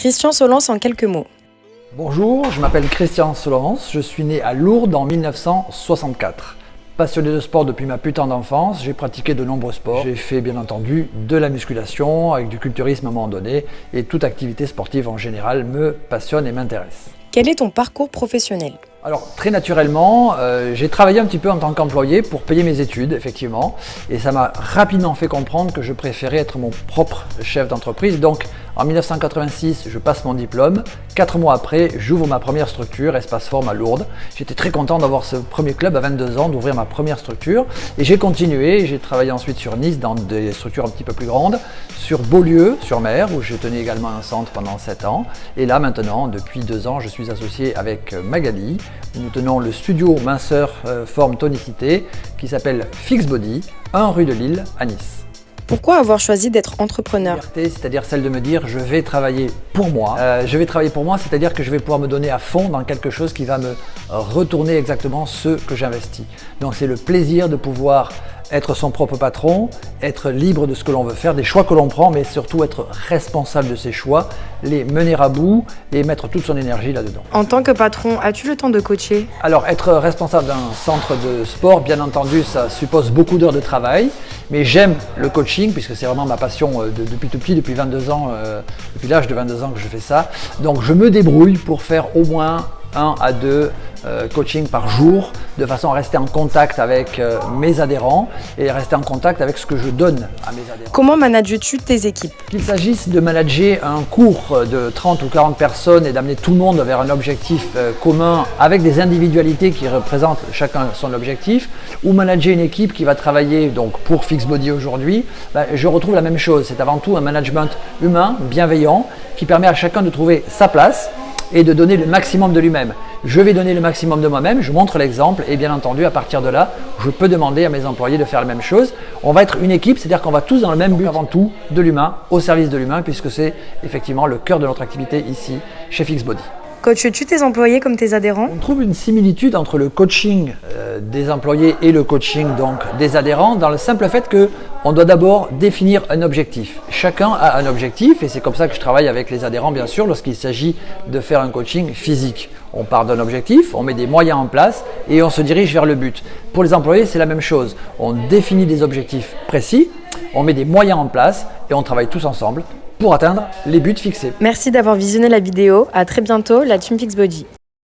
Christian Solence en quelques mots. Bonjour, je m'appelle Christian Solence, je suis né à Lourdes en 1964. Passionné de sport depuis ma plus tendre enfance, j'ai pratiqué de nombreux sports. J'ai fait bien entendu de la musculation, avec du culturisme à un moment donné, et toute activité sportive en général me passionne et m'intéresse. Quel est ton parcours professionnel ? Alors très naturellement, j'ai travaillé un petit peu en tant qu'employé pour payer mes études, effectivement, et ça m'a rapidement fait comprendre que je préférais être mon propre chef d'entreprise. Donc en 1986, je passe mon diplôme. 4 mois après, j'ouvre ma première structure, Espace Forme à Lourdes. J'étais très content d'avoir ce premier club à 22 ans, d'ouvrir ma première structure. Et j'ai continué, j'ai travaillé ensuite sur Nice dans des structures un petit peu plus grandes, sur Beaulieu, sur Mer, où je tenais également un centre pendant 7 ans. Et là maintenant, depuis 2 ans, je suis associé avec Magali. Nous tenons le studio minceur forme tonicité qui s'appelle Fix Body, 1 rue de Lille à Nice. Pourquoi avoir choisi d'être entrepreneur ? C'est-à-dire celle de me dire je vais travailler pour moi. Je vais travailler pour moi, c'est-à-dire que je vais pouvoir me donner à fond dans quelque chose qui va me retourner exactement ce que j'investis. Donc c'est le plaisir de pouvoir être son propre patron, être libre de ce que l'on veut faire, des choix que l'on prend, mais surtout être responsable de ses choix, les mener à bout et mettre toute son énergie là-dedans. En tant que patron, as-tu le temps de coacher ? Alors être responsable d'un centre de sport, bien entendu, ça suppose beaucoup d'heures de travail, mais j'aime le coaching puisque c'est vraiment ma passion depuis tout petit, depuis 22 ans, depuis l'âge de 22 ans que je fais ça. Donc je me débrouille pour faire au moins 1 à 2 coaching par jour, de façon à rester en contact avec mes adhérents et rester en contact avec ce que je donne à mes adhérents. Comment manages-tu tes équipes ? Qu'il s'agisse de manager un cours de 30 ou 40 personnes et d'amener tout le monde vers un objectif commun avec des individualités qui représentent chacun son objectif, ou manager une équipe qui va travailler donc pour Fix Body aujourd'hui, je retrouve la même chose. C'est avant tout un management humain, bienveillant, qui permet à chacun de trouver sa place et de donner le maximum de lui-même. Je vais donner le maximum de moi-même, je montre l'exemple et bien entendu à partir de là, je peux demander à mes employés de faire la même chose. On va être une équipe, c'est-à-dire qu'on va tous dans le même but avant tout, de l'humain, au service de l'humain, puisque c'est effectivement le cœur de notre activité ici chez Fix Body. Coaches-tu tes employés comme tes adhérents ? On trouve une similitude entre le coaching des employés et le coaching donc des adhérents dans le simple fait qu'on doit d'abord définir un objectif. Chacun a un objectif et c'est comme ça que je travaille avec les adhérents bien sûr lorsqu'il s'agit de faire un coaching physique. On part d'un objectif, on met des moyens en place et on se dirige vers le but. Pour les employés, c'est la même chose. On définit des objectifs précis, on met des moyens en place et on travaille tous ensemble pour atteindre les buts fixés. Merci d'avoir visionné la vidéo. À très bientôt, la Team Fix Body.